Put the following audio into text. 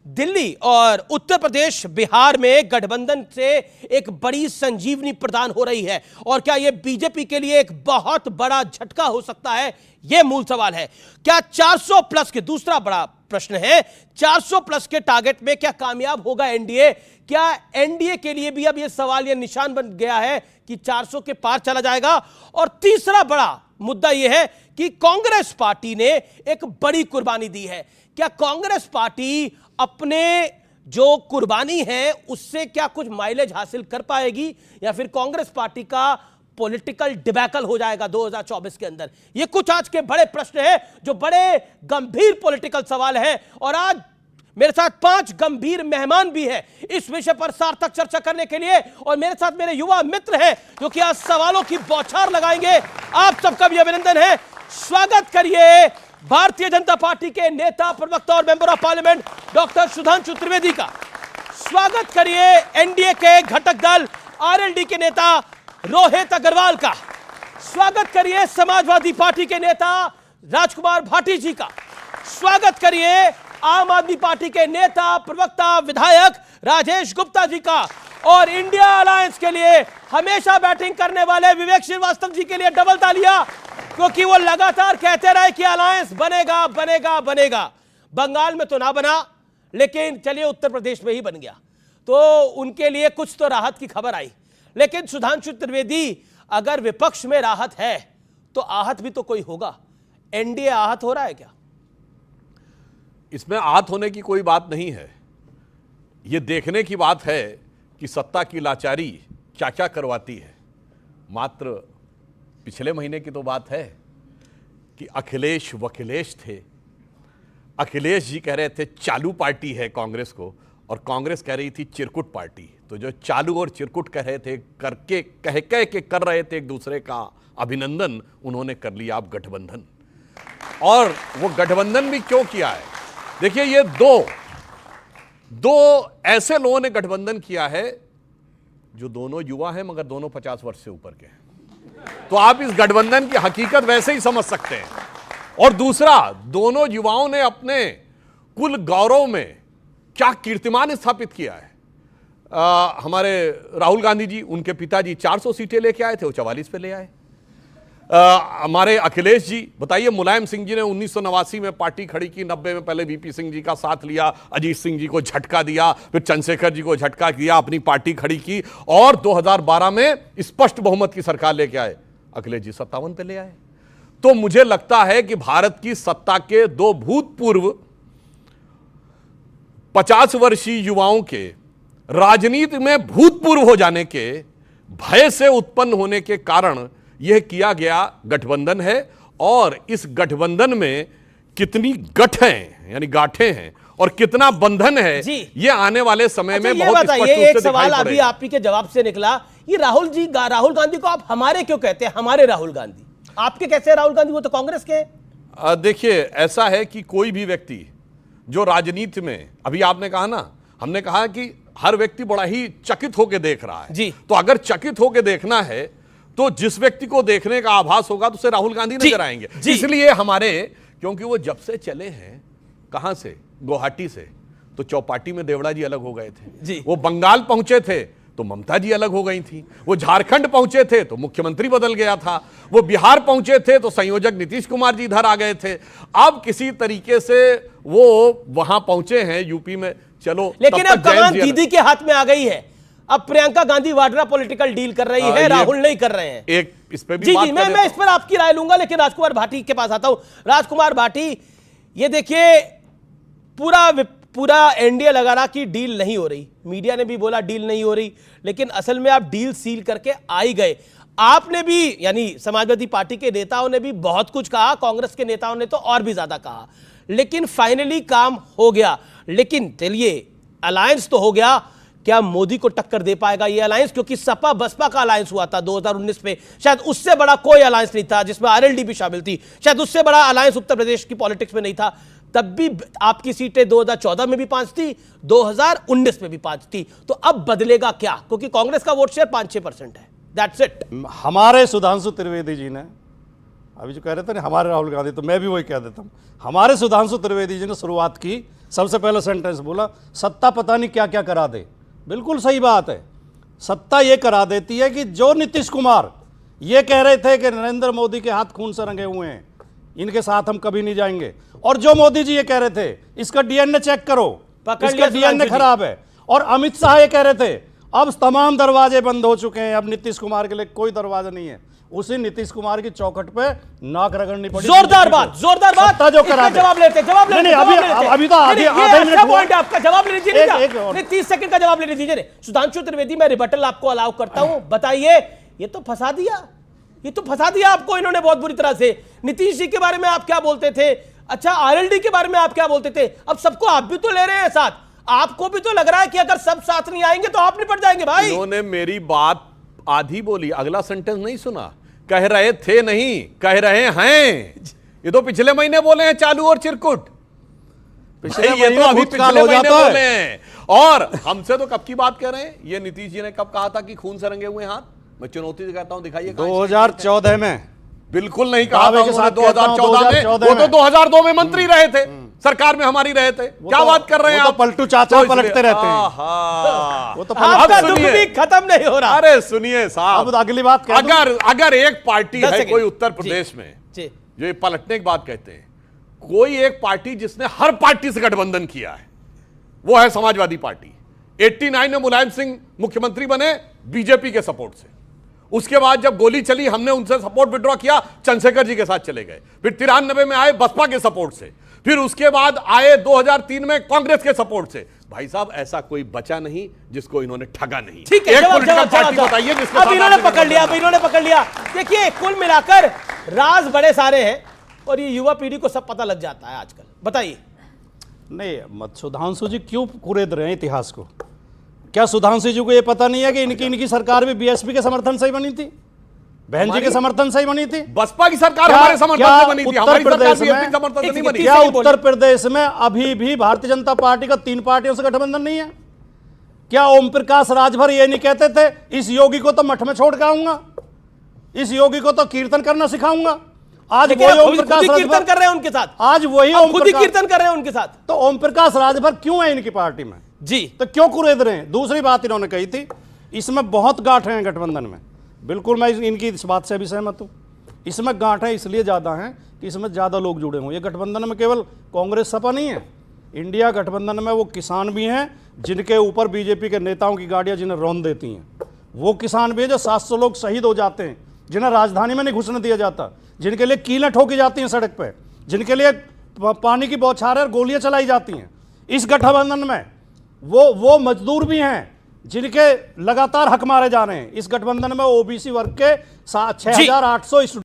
दिल्ली और उत्तर प्रदेश बिहार में गठबंधन से एक बड़ी संजीवनी प्रदान हो रही है और क्या यह बीजेपी के लिए एक बहुत बड़ा झटका हो सकता है, यह मूल सवाल है। क्या 400 प्लस के दूसरा बड़ा प्रश्न है, 400 प्लस के टारगेट में क्या कामयाब होगा एनडीए? क्या एनडीए के लिए भी अब यह सवाल, यह निशान बन गया है कि 400 के पार चला जाएगा? और तीसरा बड़ा मुद्दा यह है कि कांग्रेस पार्टी ने एक बड़ी कुर्बानी दी है। क्या कांग्रेस पार्टी अपने जो कुर्बानी है उससे क्या कुछ माइलेज हासिल कर पाएगी या फिर कांग्रेस पार्टी का पॉलिटिकल डिबैकल हो जाएगा 2024 के अंदर? ये कुछ आज के बड़े प्रश्न हैं, जो बड़े गंभीर पॉलिटिकल सवाल हैं। और आज मेरे साथ 5 गंभीर मेहमान भी हैं इस विषय पर सार्थक चर्चा करने के लिए, और मेरे साथ मेरे युवा मित्र हैं जो कि आज सवालों की बौछार लगाएंगे। आप सबका भी अभिनंदन है। स्वागत करिए भारतीय जनता पार्टी के नेता, प्रवक्ता और member of parliament doctor Sudhanshu Trivedi का। स्वागत करिए एनडीए के घटक दल आरएलडी के नेता रोहित अग्रवाल का। स्वागत करिए समाजवादी पार्टी के नेता राजकुमार भाटी जी का। स्वागत करिए आम आदमी पार्टी के नेता, प्रवक्ता, विधायक राजेश गुप्ता जी का। और इंडिया अलायंस के लिए हमेशा बैटिंग करने वाले विवेक श्रीवास्तव जी के लिए डबल तालियां, क्योंकि वो लगातार कहते रहे कि अलायंस बनेगा बनेगा बनेगा। बंगाल में तो ना बना, लेकिन चलिए उत्तर प्रदेश में ही बन गया, तो उनके लिए कुछ तो राहत की खबर आई। लेकिन सुधांशु त्रिवेदी, अगर विपक्ष में राहत है तो आहत भी तो कोई होगा। एनडीए आहत हो रहा है क्या? इसमें आहत होने की कोई बात नहीं है। यह देखने की बात है कि सत्ता की लाचारी क्या क्या करवाती है। मात्र पिछले महीने की तो बात है कि अखिलेश वकिलेश थे। अखिलेश जी कह रहे थे चालू पार्टी है कांग्रेस को, और कांग्रेस कह रही थी चिरकुट पार्टी। तो जो चालू और चिरकुट कह रहे थे, करके कह के कर रहे थे एक दूसरे का अभिनंदन, उन्होंने कर लिया अब गठबंधन। और वो गठबंधन भी क्यों किया है? देखिए, ये दो ऐसे लोगों ने गठबंधन किया है जो दोनों युवा हैं, मगर दोनों 50 वर्ष से ऊपर के हैं। तो आप इस गठबंधन की हकीकत वैसे ही समझ सकते हैं। और दूसरा, दोनों युवाओं ने अपने कुल गौरव में क्या कीर्तिमान स्थापित किया है। हमारे राहुल गांधी जी, उनके पिताजी 400 सीटें लेके आए थे, वो 44 पे ले आए। हमारे अखिलेश जी, बताइए, मुलायम सिंह जी ने 1989 में पार्टी खड़ी की, 90 में पहले वीपी सिंह जी का साथ लिया, अजीत सिंह जी को झटका दिया, फिर चंद्रशेखर जी को झटका दिया, अपनी पार्टी खड़ी की, और 2012 में स्पष्ट बहुमत की सरकार लेके आए। अखिलेश जी 57 पे ले आए। तो मुझे लगता है कि भारत की सत्ता के दो भूतपूर्व 50 वर्षीय युवाओं के राजनीति में भूतपूर्व हो जाने के भय से उत्पन्न होने के कारण यह किया गया गठबंधन है। और इस गठबंधन में कितनी गठ हैं, यानी गांठें हैं, और कितना बंधन है, ये आने वाले समय में बहुत स्पष्ट रूप से एक सवाल अभी आप ही के जवाब से निकला, ये राहुल गांधी को आप हमारे क्यों कहते हैं? हमारे राहुल गांधी आपके कैसे राहुल गांधी? वो तो कांग्रेस के हैं। देखिए, ऐसा है कि कोई भी व्यक्ति जो राजनीति में, अभी आपने कहा ना, हमने कहा कि हर व्यक्ति बड़ा ही चकित होकर देख रहा है जी। तो अगर चकित होकर देखना है तो जिस व्यक्ति को देखने का आभास होगा तो उसे राहुल गांधी नजर आएंगे। इसलिए हमारे, क्योंकि वो जब से चले हैं, कहां से, गुवाहाटी से, तो चौपाटी में देवड़ा जी अलग हो गए थे। वो बंगाल पहुंचे थे तो ममता जी अलग हो गई थी। वो झारखंड पहुंचे थे तो मुख्यमंत्री बदल गया था। वो बिहार पहुंचे थे तो संयोजक नीतीश कुमार जी इधर आ गए थे। अब किसी तरीके से वो वहां पहुंचे हैं यूपी में। चलो, लेकिन अब कमान दीदी के हाथ में आ गई है। अब प्रियंका गांधी वाड्रा पॉलिटिकल डील कर रही है, राहुल नहीं कर रहे हैं। एक इस पे भी बात मैं इस पर आपकी राय लूंगा, लेकिन राजकुमार भाटी के पास आता हूं। राजकुमार भाटी, ये देखिए, पूरा एनडीए लगा रहा कि डील नहीं हो रही, मीडिया ने भी बोला डील नहीं हो रही, लेकिन असल में आप डील सील करके आ ही गए। आपने भी, यानी समाजवादी पार्टी के नेताओं ने भी बहुत कुछ कहा, कांग्रेस के नेताओं ने तो और भी ज्यादा कहा, लेकिन फाइनली काम हो गया। लेकिन चलिए, अलायंस तो हो गया, क्या मोदी को टक्कर दे पाएगा ये अलायंस? क्योंकि सपा बसपा का अलायंस हुआ था 2019 में, शायद उससे बड़ा कोई अलायंस नहीं था, जिसमें आरएलडी भी शामिल थी। शायद उससे बड़ा अलायंस उत्तर प्रदेश की पॉलिटिक्स में नहीं था। तब भी आपकी सीटें 2014 में भी 5 थी, 2019 में भी 5 थी। तो अब बदलेगा क्या? क्योंकि कांग्रेस का वोट शेयर 5-6% है। That's it. हमारे सुधांशु त्रिवेदी जी ने, अभी जो कह रहे थे ना हमारे राहुल गांधी, तो मैं भी वही कह देता हूं, हमारे सुधांशु त्रिवेदी जी ने शुरुआत की सबसे पहले सेंटेंस बोला सत्ता पता नहीं क्या क्या करा दे। बिल्कुल सही बात है, सत्ता ये करा देती है कि जो नीतीश कुमार ये कह रहे थे कि नरेंद्र मोदी के हाथ खून से रंगे हुए हैं, इनके साथ हम कभी नहीं जाएंगे, और जो मोदी जी ये कह रहे थे इसका डीएनए चेक करो, पकड़ इसका लिया डीएनए सुधांशु जी। खराब है, और अमित शाह ये कह रहे थे अब तमाम दरवाजे बंद हो चुके हैं, अब नीतीश कुमार के लिए कोई दरवाजा नहीं है। उसी नीतीश कुमार की चौखट पे नाक रगड़नी पड़ी। जोरदार बात, जोरदार बात। सत्ता जो करा इसका दे। जवाब लेते, जवाब लेते, नहीं, जवाब अभी लेते। अभी तो आधे नहीं, ये मिनट अच्छा हुआ। पॉइंट है आपका, जवाब लेने दीजिए ना। एक और। नहीं, 30 सेकंड का जवाब लेने दीजिए ना। सुधांशु त्रिवेदी, मैं रिबटल आपको अलाउ करता हूं, बताइए। ये तो फंसा दिया, ये तो फंसा दिया आपको इन्होंने बहुत बुरी तरह से। नीतीश जी के बारे में आप क्या बोलते थे, अच्छा आरएलडी के बारे में आप क्या बोलते थे, अब सबको आप भी तो ले रहे हैं साथ। आपको भी तो लग रहा है कि अगर सब साथ नहीं आएंगे तो आप निपट जाएंगे भाई। इन्होंने मेरी बात आधी बोली, अगला सेंटेंस नहीं सुना। कह रहे थे नहीं, कह रहे हैं। ये तो पिछले महीने बोले हैं चालू और चिरकुट। पिछले ये महीने तो अभी भूतकाल पिछले हो महीने जाता है। बोले हैं, और हमसे तो कब की बात कर रहे हैं। ये नीतीश जी ने कब कहा था कि खून से रंगे हुए हाथ? मैं चुनौती से कहता हूं, दिखाइए कहां है। 2014 में बिल्कुल नहीं कहा था दावे के उन्होंने। साथ कहता हूं, 2014 में, 2014 वो तो में। 2002 में मंत्री रहे थे, सरकार में हमारी रहे थे। क्या बात कर रहे हैं वो तो आप? पलटू चाचा तो इसलिए- पलटते रहते हैं। आहा। वो तो आपका अब दुख सुनिए। भी खत्म नहीं हो रहा। अरे सुनिए साहब, अब अगली बात कह दूं। अगर एक पार्टी 10 है सेकंड। कोई उत्तर जी, प्रदेश में जी। जो ये पलटने की बात कहते हैं, कोई एक पार्टी जिसने हर पार्टी से गठबंधन किया है, वो है समाजवादी पार्टी। 89 में मुलायम सिंह मुख्यमंत्री बने बीजेपी के सपोर्ट से। उसके बाद जब गोली चली, हमने उनसे सपोर्ट विड्रॉ किया, चंद्रशेखर जी के साथ चले गए। फिर 93 में आए बसपा के सपोर्ट से, फिर उसके बाद आए 2003 में कांग्रेस के सपोर्ट से। भाई साहब, ऐसा कोई बचा नहीं जिसको इन्होंने ठगा नहीं। ठीक है, एक जवाब, पॉलिटिकल जवाब, पार्टी जवाब, बताइए जवाब। जिसके अब साथ इन्होंने आपने पकड़ लिया, अब गठबंधन इन्होंने पकड़ लिया। देखिए, कुल मिलाकर राज बड़े सारे हैं और ये युवा पीढ़ी को सब पता लग जाता है आजकल। बताइए। नहीं, मत सुधांशु जी क्यों कुरेद रहे हैं इतिहास को? क्या सुधांशु जी को ये पता नहीं है कि इनकी सरकार भी बीएसपी के समर्थन से ही बनी थी, बहन जी के समर्थन से ही बनी थी? बसपा की सरकार क्या- हमारे समर्थन क्या से बनी थी, उत्तर हमारी सरकार प्रदेश बीजेपी में- के समर्थन से नहीं बनी। क्या सही उत्तर प्रदेश में अभी भी भारतीय जनता पार्टी का 3 पार्टियों से गठबंधन नहीं है? क्या ओम प्रकाश राजभर ये नहीं कहते थे इस योगी को तो मठ में छोड़ के आऊंगा, इस योगी को तो कीर्तन करना सिखाऊंगा? आज लेकिन वही आप ओम खुद प्रकाश ही कीर्तन राजभर, कर रहे हैं उनके साथ, आज वही आप ओम खुद ही प्रकाश, कीर्तन कर रहे हैं उनके साथ। तो ओम प्रकाश राजभर क्यों है इनकी पार्टी में? जी, तो क्यों कुरेद रहे हैं? दूसरी बात इन्होंने कही थी, इसमें बहुत गांठ हैं गठबंधन में। बिल्कुल मैं इनकी इस बात से भी सहमत हूं। इसमें गांठें इसलिए ज़्यादा हैं कि इसमें ज़्यादा लोग जुड़े हों। ये गठबंधन में केवल कांग्रेस सपा नहीं है, इंडिया गठबंधन में वो किसान भी हैं जिनके ऊपर बीजेपी के नेताओं की गाड़ियां जिन्हें रौंद देती हैं। वो किसान भी हैं जो 700 लोग शहीद हो जाते हैं, जिन्हें राजधानी में नहीं घुसने दिया जाता, जिनके लिए कीलें ठोकी जाती हैं सड़क पर, जिनके लिए पानी की बौछारें और गोलियां चलाई जाती हैं। इस गठबंधन में वो मजदूर भी हैं जिनके लगातार हक मारे जा रहे हैं। इस गठबंधन में ओबीसी वर्ग के 6800